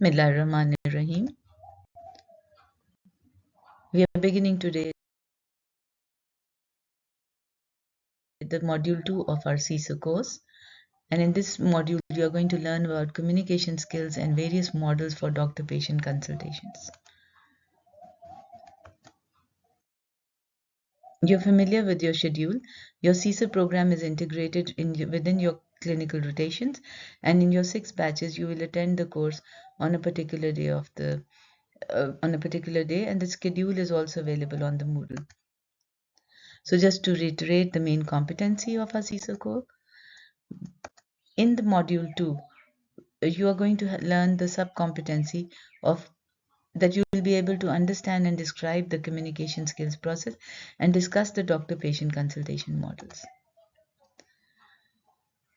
Bismillahirrahmanirrahim. We are beginning today the module 2 of our CISO course. And in this module, we are going to learn about communication skills and various models for doctor-patient consultations. You're familiar with your schedule. Your CISO program is integrated within your clinical rotations, and in your 6 batches, you will attend the course on a particular day and the schedule is also available on the Moodle. So just to reiterate the main competency of our CISO course, in the module 2, you are going to learn the sub-competency of that you will be able to understand and describe the communication skills process and discuss the doctor-patient consultation models.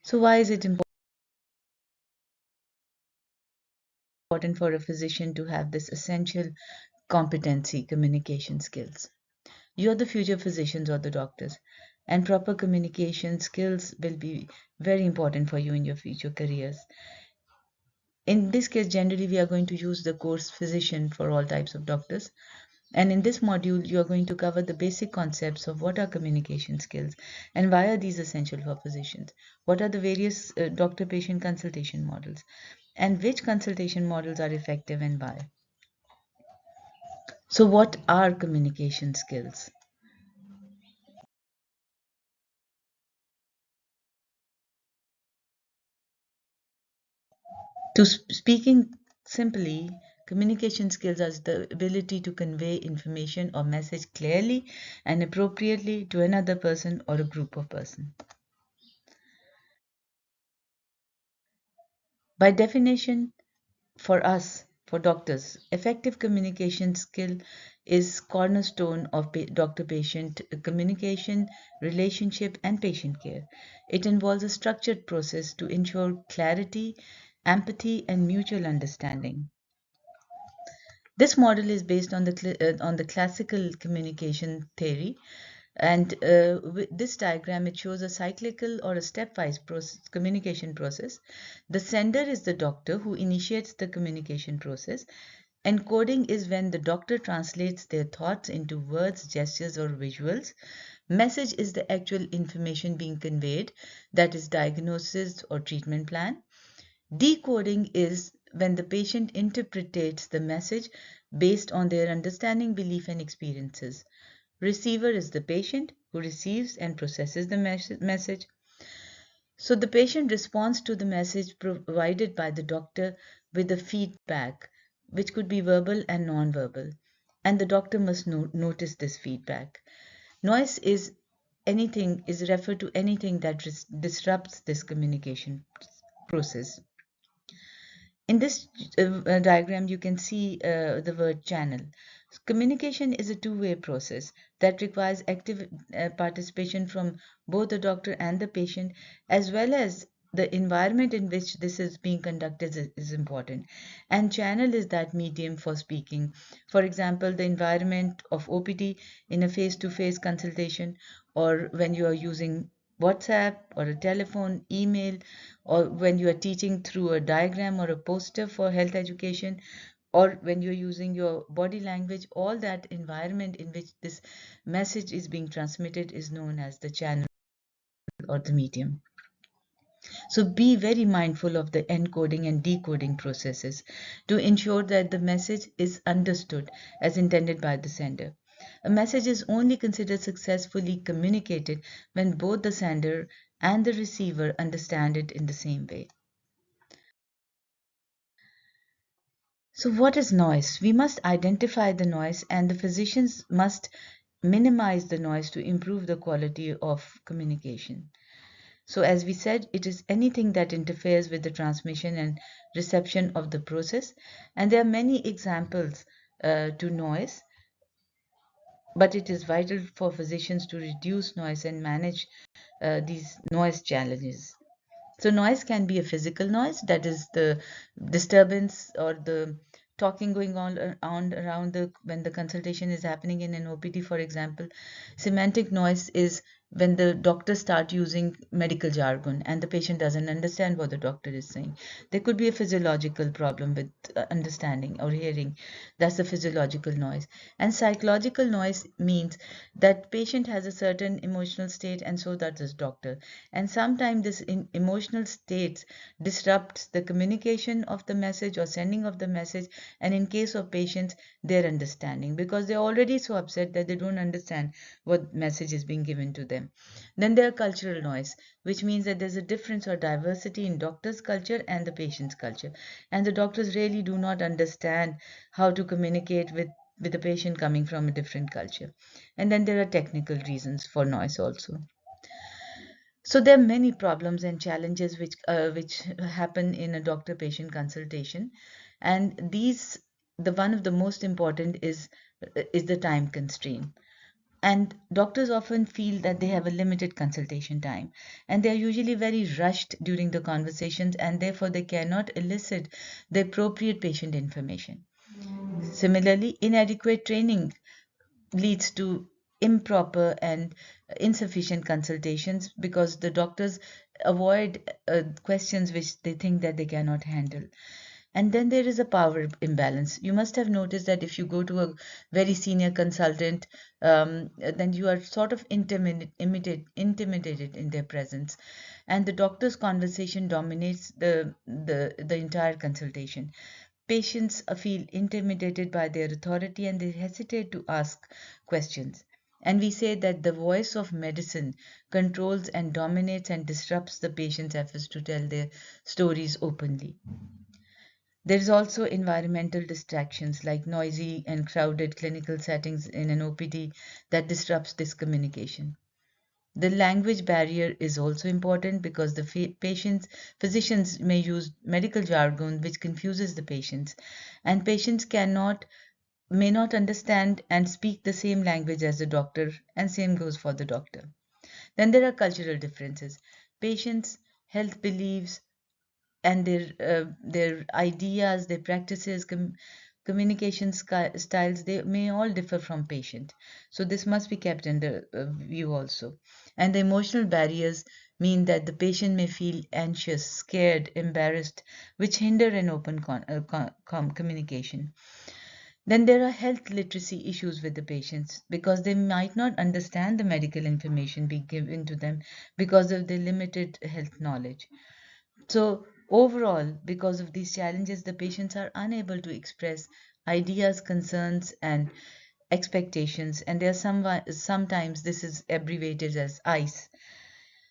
So why is it important for a physician to have this essential competency, communication skills? You are the future physicians or the doctors, and proper communication skills will be very important for you in your future careers. In this case, generally, we are going to use the course physician for all types of doctors. And in this module, you are going to cover the basic concepts of what are communication skills and why are these essential for physicians? What are the various doctor-patient consultation models? And which consultation models are effective and why? So what are communication skills? Speaking simply, communication skills are the ability to convey information or message clearly and appropriately to another person or a group of persons. By definition, for us, for doctors, effective communication skill is cornerstone of doctor-patient communication, relationship, and patient care. It involves a structured process to ensure clarity, empathy, and mutual understanding. This model is based on the classical communication theory, and with this diagram it shows a cyclical or a stepwise communication process. The sender is the doctor who initiates the communication process. Encoding is when the doctor translates their thoughts into words, gestures, or visuals. Message is the actual information being conveyed, that is diagnosis or treatment plan. Decoding is when the patient interprets the message based on their understanding, belief, and experiences. Receiver is the patient who receives and processes the message. So the patient responds to the message provided by the doctor with a feedback, which could be verbal and non-verbal, and the doctor must notice this feedback. Noise is referred to anything that disrupts this communication process. In this diagram, you can see the word channel. Communication is a two-way process that requires active participation from both the doctor and the patient, as well as the environment in which this is being conducted is important. And channel is that medium for speaking. For example, the environment of OPD in a face-to-face consultation, or when you are using WhatsApp or a telephone, email, or when you are teaching through a diagram or a poster for health education, or when you're using your body language, all that environment in which this message is being transmitted is known as the channel or the medium. So be very mindful of the encoding and decoding processes to ensure that the message is understood as intended by the sender. A message is only considered successfully communicated when both the sender and the receiver understand it in the same way. So what is noise? We must identify the noise, and the physicians must minimize the noise to improve the quality of communication. So as we said, it is anything that interferes with the transmission and reception of the process. And there are many examples to noise, but it is vital for physicians to reduce noise and manage these noise challenges. So noise can be a physical noise, that is the disturbance or the talking going on around when the consultation is happening in an OPD, for example. Semantic noise is when the doctors start using medical jargon and the patient doesn't understand what the doctor is saying. There could be a physiological problem with understanding or hearing. That's the physiological noise. And psychological noise means that patient has a certain emotional state and so does this doctor. And sometimes this emotional states disrupts the communication of the message or sending of the message, and in case of patients, their understanding, because they're already so upset that they don't understand what message is being given to them. Then there are cultural noise, which means that there's a difference or diversity in doctor's culture and the patient's culture. And the doctors really do not understand how to communicate with the patient coming from a different culture. And then there are technical reasons for noise also. So there are many problems and challenges which happen in a doctor-patient consultation, and the one of the most important is the time constraint. And doctors often feel that they have a limited consultation time, and they are usually very rushed during the conversations, and therefore they cannot elicit the appropriate patient information. Similarly, inadequate training leads to improper and insufficient consultations because the doctors avoid questions which they think that they cannot handle. And then there is a power imbalance. You must have noticed that if you go to a very senior consultant, then you are sort of intimidated in their presence, and the doctor's conversation dominates the entire consultation. Patients feel intimidated by their authority and they hesitate to ask questions. And we say that the voice of medicine controls and dominates and disrupts the patient's efforts to tell their stories openly. There is also environmental distractions like noisy and crowded clinical settings in an OPD that disrupts this communication. The language barrier is also important because the physicians may use medical jargon which confuses the patients, and patients may not understand and speak the same language as the doctor, and same goes for the doctor. Then there are cultural differences. Patients' health beliefs and their ideas, their practices, communication styles, they may all differ from patient. So this must be kept in the view also. And the emotional barriers mean that the patient may feel anxious, scared, embarrassed, which hinder an open communication. Then there are health literacy issues with the patients because they might not understand the medical information being given to them because of their limited health knowledge. So, overall, because of these challenges, the patients are unable to express ideas, concerns, and expectations, and there are sometimes this is abbreviated as ICE.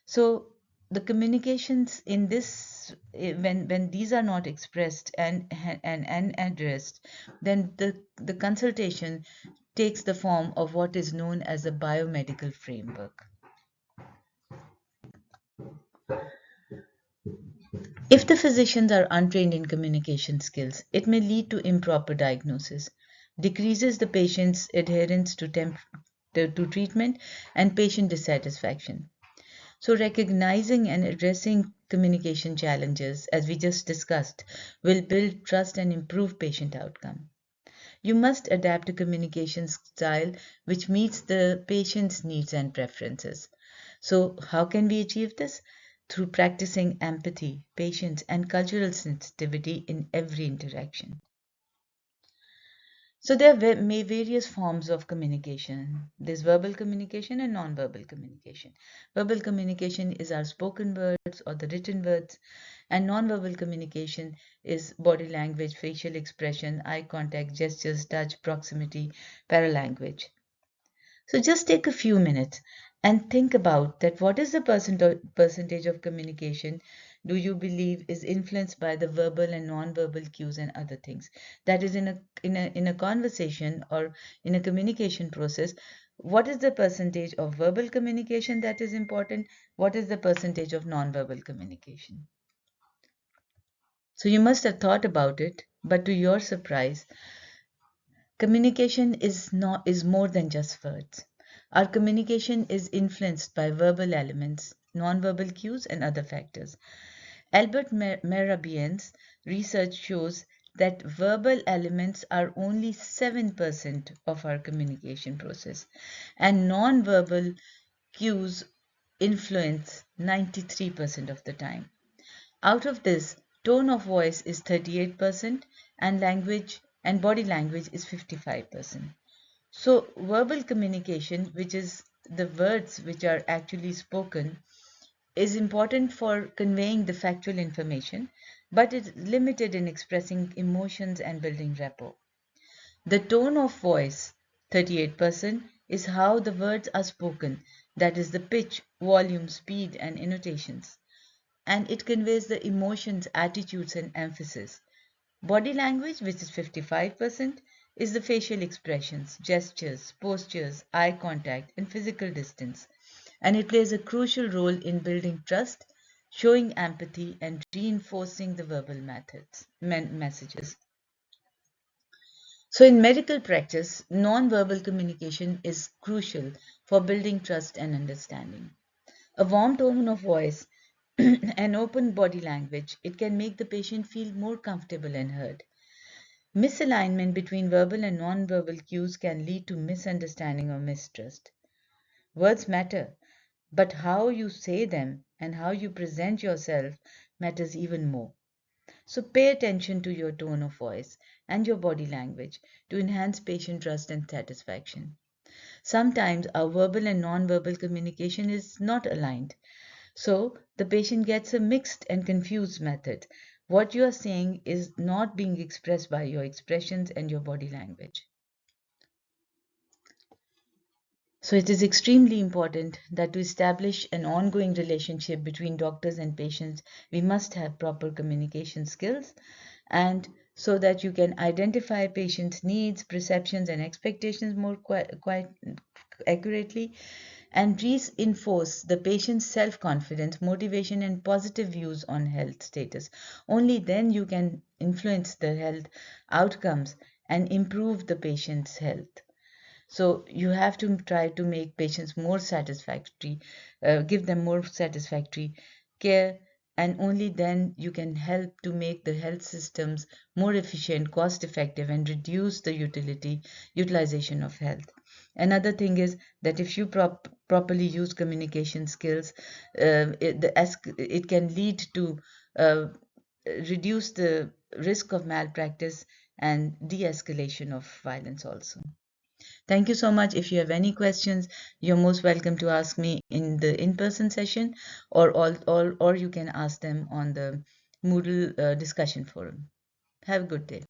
So, the communications in this, when these are not expressed and addressed, then the consultation takes the form of what is known as a biomedical framework. If the physicians are untrained in communication skills, it may lead to improper diagnosis, decreases the patient's adherence to treatment, and patient dissatisfaction. So, recognizing and addressing communication challenges, as we just discussed, will build trust and improve patient outcome. You must adapt a communication style which meets the patient's needs and preferences. So, how can we achieve this? Through practicing empathy, patience, and cultural sensitivity in every interaction. So there are various forms of communication. There's verbal communication and non-verbal communication. Verbal communication is our spoken words or the written words, and non-verbal communication is body language, facial expression, eye contact, gestures, touch, proximity, paralanguage. So just take a few minutes and think about that what is the percentage of communication do you believe is influenced by the verbal and non-verbal cues and other things? That is in a conversation or in a communication process, what is the percentage of verbal communication that is important? What is the percentage of non-verbal communication? So you must have thought about it, but to your surprise, communication is more than just words. Our communication is influenced by verbal elements, nonverbal cues, and other factors. Albert Mehrabian's research shows that verbal elements are only 7% of our communication process, and nonverbal cues influence 93% of the time. Out of this, tone of voice is 38% and language and body language is 55%. So verbal communication, which is the words which are actually spoken, is important for conveying the factual information, but is limited in expressing emotions and building rapport. The tone of voice, 38%, is how the words are spoken, that is, the pitch, volume, speed, and intonations, and it conveys the emotions, attitudes, and emphasis. Body language, which is 55%, is the facial expressions, gestures, postures, eye contact, and physical distance, and it plays a crucial role in building trust, showing empathy, and reinforcing the verbal messages. So, in medical practice, non-verbal communication is crucial for building trust and understanding. A warm tone of voice and open body language, it can make the patient feel more comfortable and heard. Misalignment between verbal and non-verbal cues can lead to misunderstanding or mistrust. Words matter, but how you say them and how you present yourself matters even more. So pay attention to your tone of voice and your body language to enhance patient trust and satisfaction. Sometimes our verbal and non-verbal communication is not aligned. So the patient gets a mixed and confused method. What you are saying is not being expressed by your expressions and your body language. So it is extremely important that to establish an ongoing relationship between doctors and patients, we must have proper communication skills, and so that you can identify patients' needs, perceptions, and expectations more quite accurately, and reinforce the patient's self-confidence, motivation, and positive views on health status. Only then you can influence the health outcomes and improve the patient's health. So you have to try to make patients more satisfactory, give them more satisfactory care, and only then you can help to make the health systems more efficient, cost effective, and reduce the utilization of health. Another thing is that if you properly use communication skills, it can lead to reduce the risk of malpractice and de-escalation of violence also. Thank you so much. If you have any questions, you're most welcome to ask me in the in-person session, or you can ask them on the Moodle discussion forum. Have a good day.